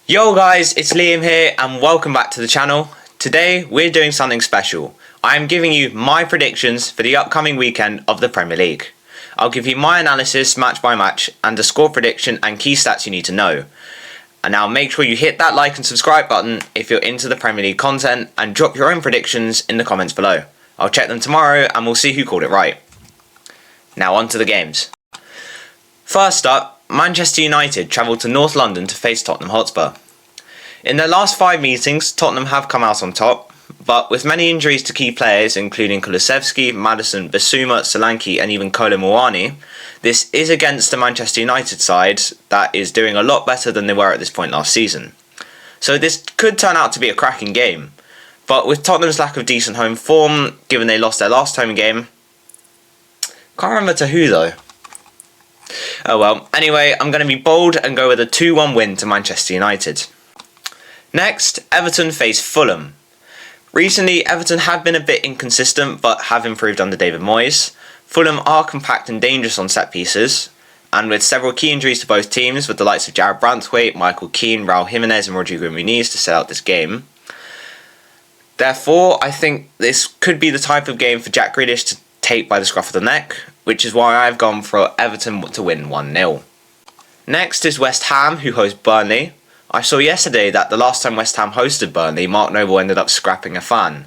Yo guys, it's Liam here and welcome back to the channel. Today we're doing something special. I am giving you my predictions for the upcoming weekend of the Premier League. I'll give you my analysis match by match and a score prediction and key stats you need to know. And now make sure you hit that like and subscribe button if you're into the Premier League content and drop your own predictions in the comments below. I'll check them tomorrow and we'll see who called it right. Now on to the games. First up, Manchester United travelled to North London to face Tottenham Hotspur. In their last 5 meetings, Tottenham have come out on top, but with many injuries to key players including Kulusevski, Maddison, Bissouma, Solanke and even Kolo Muani, this is against the Manchester United side that is doing a lot better than they were at this point last season. So this could turn out to be a cracking game, but with Tottenham's lack of decent home form, given they lost their last home game, can't remember to who though. Oh well, anyway, I'm going to be bold and go with a 2-1 win to Manchester United. Next, Everton face Fulham. Recently, Everton have been a bit inconsistent but have improved under David Moyes. Fulham are compact and dangerous on set pieces, and with several key injuries to both teams with the likes of Jarrad Branthwaite, Michael Keane, Raul Jimenez and Rodrigo Muniz to set out this game. Therefore, I think this could be the type of game for Jack Grealish to take by the scruff of the neck, which is why I've gone for Everton to win 1-0. Next is West Ham, who host Burnley. I saw yesterday that the last time West Ham hosted Burnley, Mark Noble ended up scrapping a fan.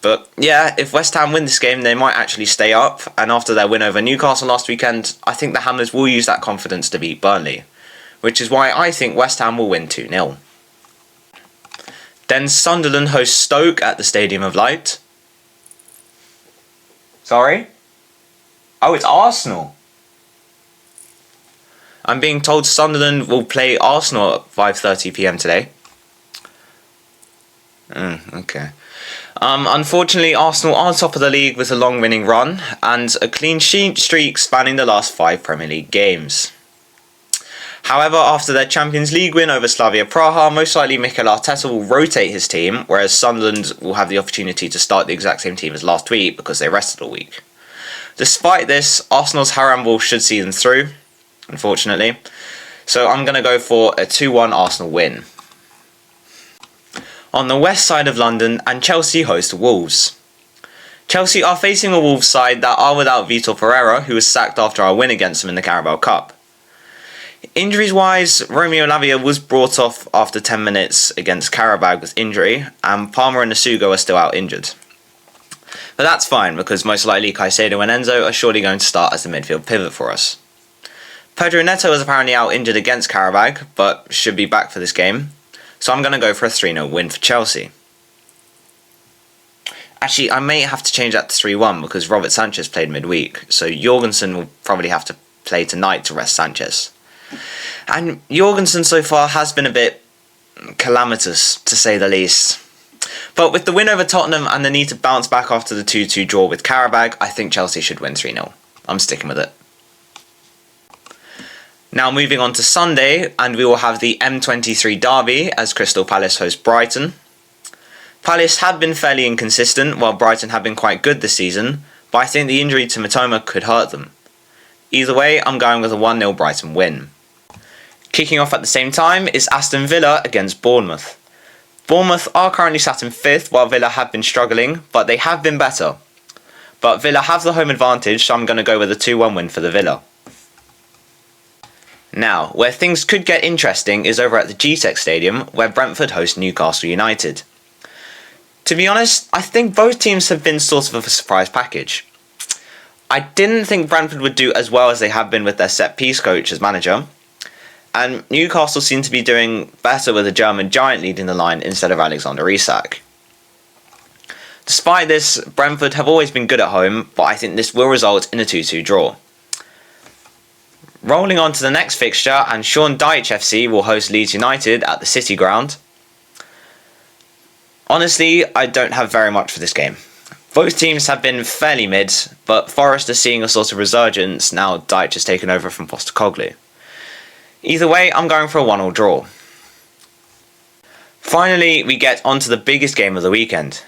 But yeah, if West Ham win this game, they might actually stay up, and after their win over Newcastle last weekend, I think the Hammers will use that confidence to beat Burnley, which is why I think West Ham will win 2-0. Then Sunderland hosts Stoke at the Stadium of Light. Sorry? Oh, it's Arsenal. I'm being told Sunderland will play Arsenal at 5:30 PM today. Okay. Unfortunately, Arsenal are top of the league with a long winning run and a clean sheet streak spanning the last 5 Premier League games. However, after their Champions League win over Slavia Praha, most likely Mikel Arteta will rotate his team, whereas Sunderland will have the opportunity to start the exact same team as last week because they rested all week. Despite this, Arsenal's Harambe should see them through, unfortunately. So I'm going to go for a 2-1 Arsenal win. On the west side of London, and Chelsea host Wolves. Chelsea are facing a Wolves side that are without Vitor Pereira, who was sacked after our win against them in the Carabao Cup. Injuries wise, Romeo Lavia was brought off after 10 minutes against Qarabağ with injury, and Palmer and Nasugo are still out injured. But that's fine, because most likely Caicedo and Enzo are surely going to start as the midfield pivot for us. Pedro Neto is apparently out injured against Qarabağ, but should be back for this game, so I'm going to go for a 3-0 win for Chelsea. Actually, I may have to change that to 3-1 because Robert Sanchez played midweek, so Jorgensen will probably have to play tonight to rest Sanchez. And Jorgensen so far has been a bit calamitous, to say the least. But with the win over Tottenham and the need to bounce back after the 2-2 draw with Qarabağ, I think Chelsea should win 3-0. I'm sticking with it. Now moving on to Sunday, and we will have the M23 derby as Crystal Palace host Brighton. Palace have been fairly inconsistent, while Brighton have been quite good this season, but I think the injury to Mitoma could hurt them. Either way, I'm going with a 1-0 Brighton win. Kicking off at the same time is Aston Villa against Bournemouth. Bournemouth are currently sat in 5th, while Villa have been struggling, but they have been better. But Villa have the home advantage, so I'm going to go with a 2-1 win for the Villa. Now, where things could get interesting is over at the GTEC Stadium, where Brentford host Newcastle United. To be honest, I think both teams have been sort of a surprise package. I didn't think Brentford would do as well as they have been with their set-piece coach as manager, and Newcastle seem to be doing better with a German giant leading the line instead of Alexander Isak. Despite this, Brentford have always been good at home, but I think this will result in a 2-2 draw. Rolling on to the next fixture, and Sean Dyche FC will host Leeds United at the City Ground. Honestly, I don't have very much for this game. Both teams have been fairly mid, but Forest are seeing a sort of resurgence now Dyche has taken over from Postecoglou. Either way, I'm going for a 1-1 draw. Finally, we get onto the biggest game of the weekend.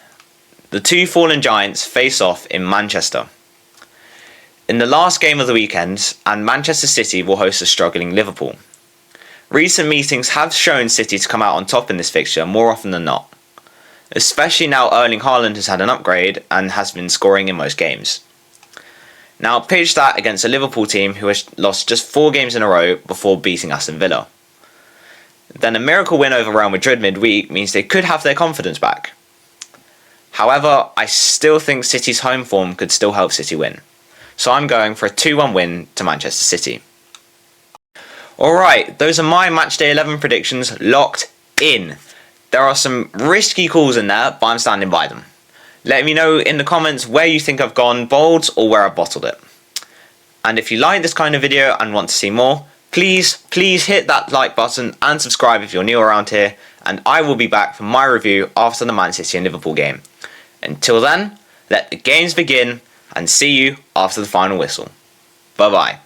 The two fallen giants face off in Manchester. In the last game of the weekend, and Manchester City will host a struggling Liverpool. Recent meetings have shown City to come out on top in this fixture more often than not, especially now Erling Haaland has had an upgrade and has been scoring in most games. Now pitch that against a Liverpool team who has lost just 4 games in a row before beating Aston Villa. Then a miracle win over Real Madrid midweek means they could have their confidence back. However, I still think City's home form could still help City win, so I'm going for a 2-1 win to Manchester City. Alright, those are my matchday 11 predictions locked in. There are some risky calls in there, but I'm standing by them. Let me know in the comments where you think I've gone bold or where I've bottled it. And if you like this kind of video and want to see more, please hit that like button and subscribe if you're new around here, and I will be back for my review after the Man City and Liverpool game. Until then, let the games begin and see you after the final whistle. Bye bye.